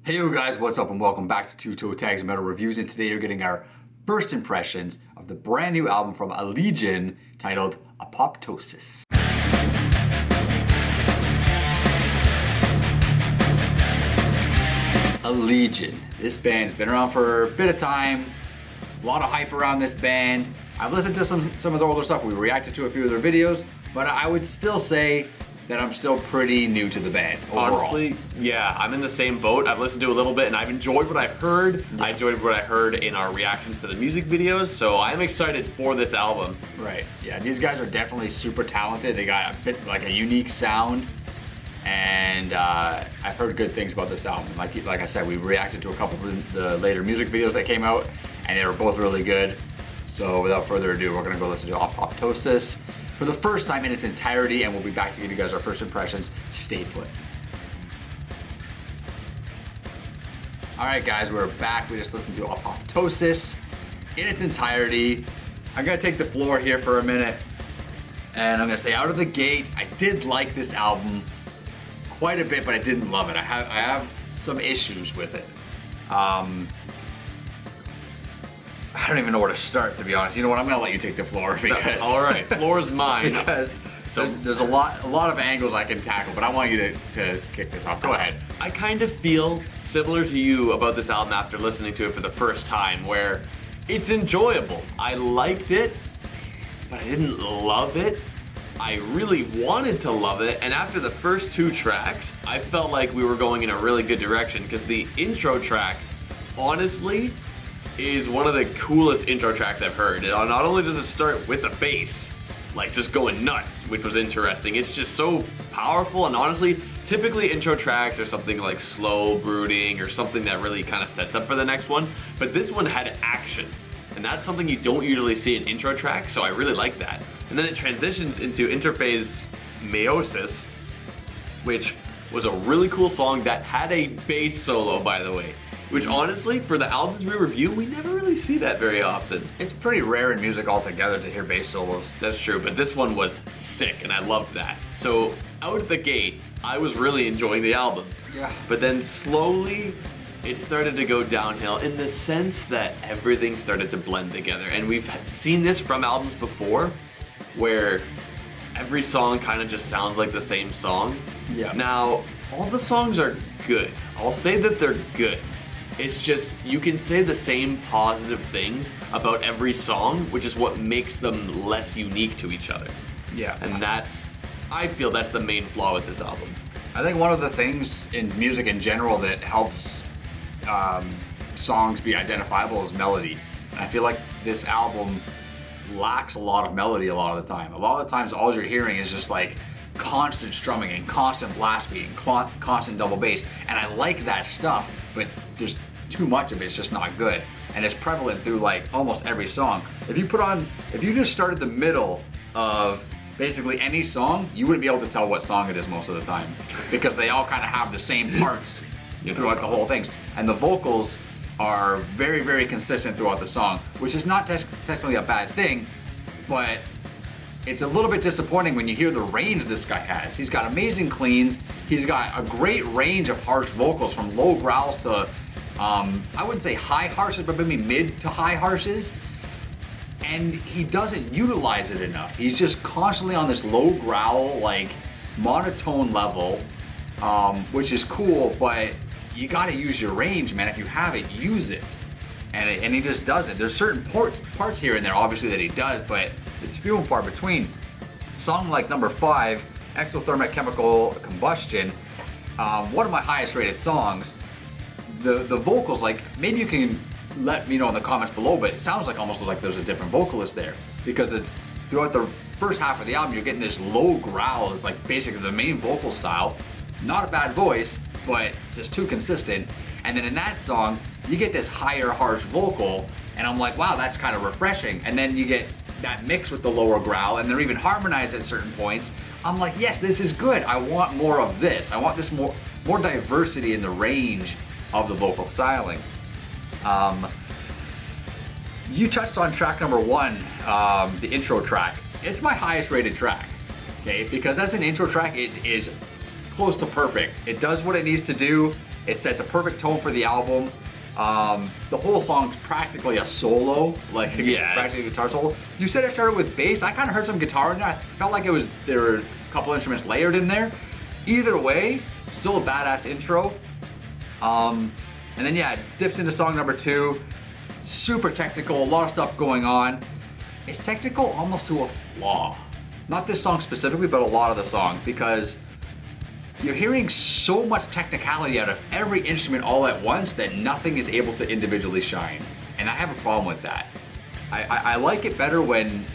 Hey you guys, what's up and welcome back to Two Toe Tags Metal Reviews, and today you're getting our first impressions of the brand new album from Allegaeon titled Apoptosis. Allegaeon. This band's been around for a bit of time, a lot of hype around this band. I've listened to some of their older stuff, we reacted to a few of their videos, but I would still say that I'm still pretty new to the band overall. Honestly, yeah, I'm in the same boat. I've listened to a little bit and I've enjoyed what I've heard. Yeah. I enjoyed what I heard in our reactions to the music videos, so I'm excited for this album. Right, yeah, these guys are definitely super talented. They got a bit like a unique sound, and I've heard good things about this album. Like I said, we reacted to a couple of the later music videos that came out, and they were both really good. So without further ado, we're gonna go listen to Apoptosis for the first time in its entirety, and we'll be back to give you guys our first impressions. Stay put. Alright guys, we're back. We just listened to Apoptosis in its entirety. I'm gonna take the floor here for a minute, and I'm gonna say out of the gate, I did like this album quite a bit, but I didn't love it. I have some issues with it. I don't even know where to start, to be honest. You know what? I'm gonna let you take the floor because. All right, floor's mine. Because there's a lot of angles I can tackle, but I want you to kick this off. Go ahead. I kind of feel similar to you about this album after listening to it for the first time, where it's enjoyable. I liked it, but I didn't love it. I really wanted to love it, and after the first two tracks, I felt like we were going in a really good direction, because the intro track, honestly, is one of the coolest intro tracks I've heard. Not only does it start with the bass, like just going nuts, which was interesting, it's just so powerful, and honestly, typically intro tracks are something like slow, brooding, or something that really kind of sets up for the next one, but this one had action, and that's something you don't usually see in intro tracks, so I really like that. And then it transitions into Interphase Meiosis, which was a really cool song that had a bass solo, by the way. Which honestly, for the albums we review, we never really see that very often. It's pretty rare in music altogether to hear bass solos. That's true, but this one was sick, and I loved that. So, out the gate, I was really enjoying the album. Yeah. But then slowly, it started to go downhill in the sense that everything started to blend together. And we've seen this from albums before, where every song kind of just sounds like the same song. Yeah. Now, all the songs are good. I'll say that they're good. It's just, you can say the same positive things about every song, which is what makes them less unique to each other. Yeah. And I feel that's the main flaw with this album. I think one of the things in music in general that helps songs be identifiable is melody. And I feel like this album lacks a lot of melody a lot of the time. A lot of the times all you're hearing is just like constant strumming and constant blast beat and constant double bass, and I like that stuff, but there's too much of it. It's just not good, and it's prevalent through like almost every song. If you just started the middle of basically any song, you wouldn't be able to tell what song it is most of the time, because they all kind of have the same parts throughout the whole thing, and the vocals are very, very consistent throughout the song, which is not technically a bad thing, but it's a little bit disappointing when you hear the range this guy has. He's got amazing cleans. He's got a great range of harsh vocals, from low growls to, I wouldn't say high harshes, but maybe mid to high harshes. And he doesn't utilize it enough. He's just constantly on this low growl, like monotone level, which is cool, but you gotta use your range, man. If you have it, use it. And he just doesn't. There's certain parts here and there, obviously, that he does, but it's few and far between. Song like number 5, Exothermic Chemical Combustion, one of my highest rated songs. The vocals, like, maybe you can let me know in the comments below, but it sounds like almost like there's a different vocalist there, because it's throughout the first half of the album, you're getting this low growl. It's like basically the main vocal style. Not a bad voice, but just too consistent. And then in that song, you get this higher harsh vocal, and I'm like, wow, that's kind of refreshing. And then you get that mix with the lower growl, and they're even harmonized at certain points. I'm like, yes, this is good. I want more of this. I want this more diversity in the range of the vocal styling. You touched on track number 1, the intro track. It's my highest rated track, okay? Because as an intro track, it is close to perfect. It does what it needs to do. It sets a perfect tone for the album. The whole song's practically a solo, like practically a guitar solo. You said it started with bass. I kind of heard some guitar in there. I felt like there were a couple instruments layered in there. Either way, still a badass intro. And then yeah, it dips into song number 2. Super technical, a lot of stuff going on. It's technical almost to a flaw. Not this song specifically, but a lot of the song, because you're hearing so much technicality out of every instrument all at once that nothing is able to individually shine. And I have a problem with that. I like it better when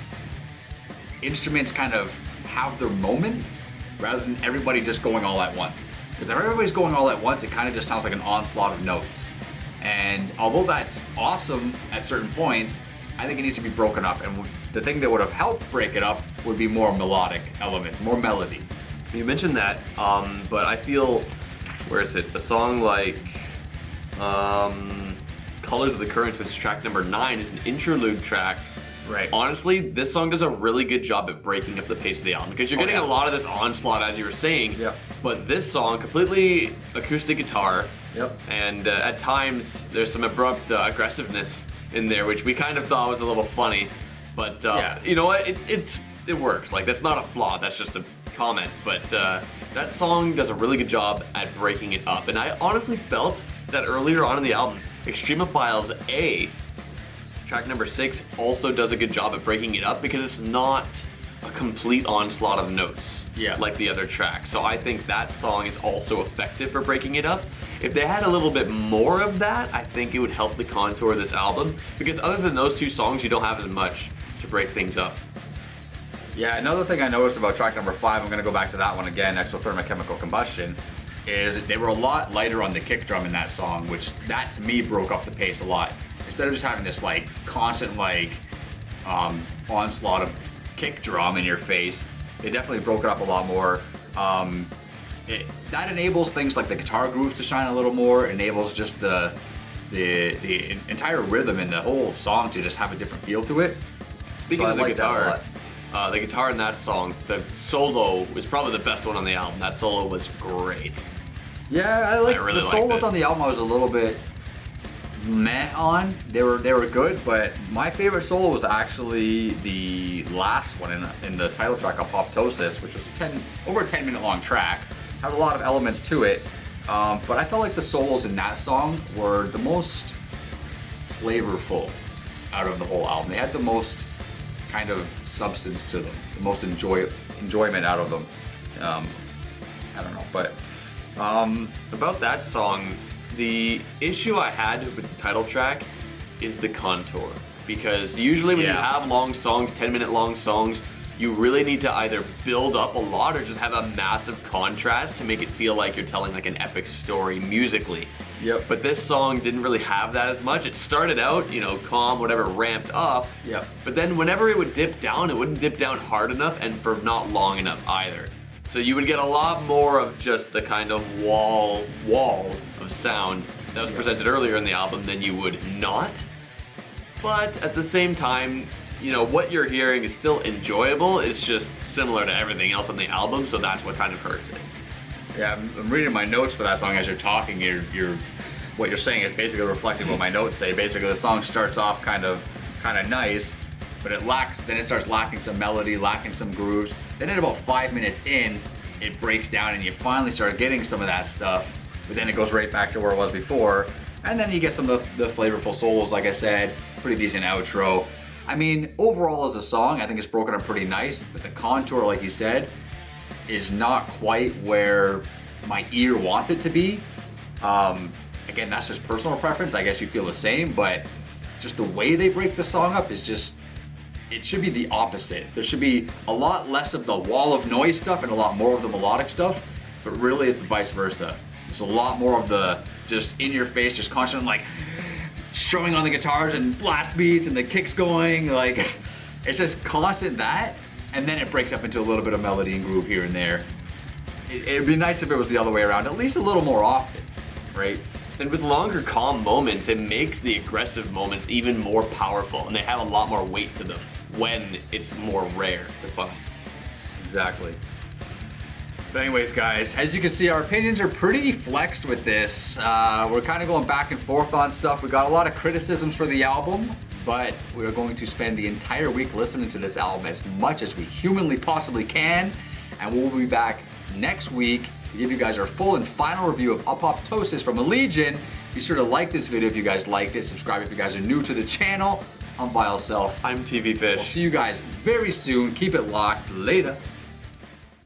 instruments kind of have their moments rather than everybody just going all at once. Because if everybody's going all at once, it kind of just sounds like an onslaught of notes. And although that's awesome at certain points, I think it needs to be broken up. And the thing that would have helped break it up would be more melodic elements, more melody. You mentioned that, but I feel, where is it? A song like Colors of the Currents, which is track number 9, is an interlude track. Right. Honestly, this song does a really good job at breaking up the pace of the album, because you're getting a lot of this onslaught, as you were saying. Yep. But this song, completely acoustic guitar. Yep. And at times, there's some abrupt aggressiveness in there, which we kind of thought was a little funny. But you know what? It works. Like, that's not a flaw. That's just a comment. But that song does a really good job at breaking it up. And I honestly felt that earlier on in the album, Extremophiles A, track number 6, also does a good job at breaking it up, because it's not a complete onslaught of notes like the other track. So I think that song is also effective for breaking it up. If they had a little bit more of that, I think it would help the contour of this album, because other than those 2 songs, you don't have as much to break things up. Yeah, another thing I noticed about track number 5, I'm going to go back to that one again, Exothermic Chemical Combustion, is they were a lot lighter on the kick drum in that song, which that to me broke up the pace a lot. Instead of just having this like constant like onslaught of kick drum in your face, it definitely broke it up a lot more. That enables things like the guitar grooves to shine a little more, enables just the entire rhythm and the whole song to just have a different feel to it. Speaking of the guitar, the guitar in that song, the solo was probably the best one on the album. That solo was great. Yeah, I really the solos liked it. on the album. I was a little bit meh on. They were good, but my favorite solo was actually the last one in the title track, Apoptosis, which was over a 10-minute long track. Had a lot of elements to it, but I felt like the solos in that song were the most flavorful out of the whole album. They had the most kind of substance to them, the most enjoyment out of them. I don't know, but about that song, the issue I had with the title track is the contour, because usually when you have long songs, 10-minute long songs, you really need to either build up a lot or just have a massive contrast to make it feel like you're telling like an epic story musically. Yep. But this song didn't really have that as much. It started out, you know, calm, whatever, ramped up. Yep. But then whenever it would dip down, it wouldn't dip down hard enough and for not long enough either. So you would get a lot more of just the kind of wall of sound that was presented earlier in the album than you would not. But at the same time, you know, what you're hearing is still enjoyable. It's just similar to everything else on the album, so that's what kind of hurts it. Yeah, I'm reading my notes for that song as you're talking. What you're saying is basically reflecting what my notes say. Basically, the song starts off kind of nice, but then it starts lacking some melody, lacking some grooves. Then at about 5 minutes in, it breaks down and you finally start getting some of that stuff, but then it goes right back to where it was before. And then you get some of the flavorful solos, like I said, pretty decent outro. I mean, overall as a song, I think it's broken up pretty nice, but the contour, like you said, is not quite where my ear wants it to be. Again, that's just personal preference. I guess you feel the same, but just the way they break the song up is just, it should be the opposite. There should be a lot less of the wall of noise stuff and a lot more of the melodic stuff, but really it's vice versa. There's a lot more of the just in your face, just constant like strumming on the guitars and blast beats and the kicks going, like it's just constant that, and then it breaks up into a little bit of melody and groove here and there. It'd be nice if it was the other way around, at least a little more often, right? And with longer calm moments, it makes the aggressive moments even more powerful, and they have a lot more weight to them when it's more rare to find. Exactly. But anyways, guys, as you can see, our opinions are pretty flexed with this. We're kind of going back and forth on stuff. We got a lot of criticisms for the album, but we're going to spend the entire week listening to this album as much as we humanly possibly can. And we'll be back next week to give you guys our full and final review of Apoptosis from Allegaeon. Be sure to like this video if you guys liked it. Subscribe if you guys are new to the channel. I'm Vile Self. I'm TV Fish. We'll see you guys very soon. Keep it locked. Later.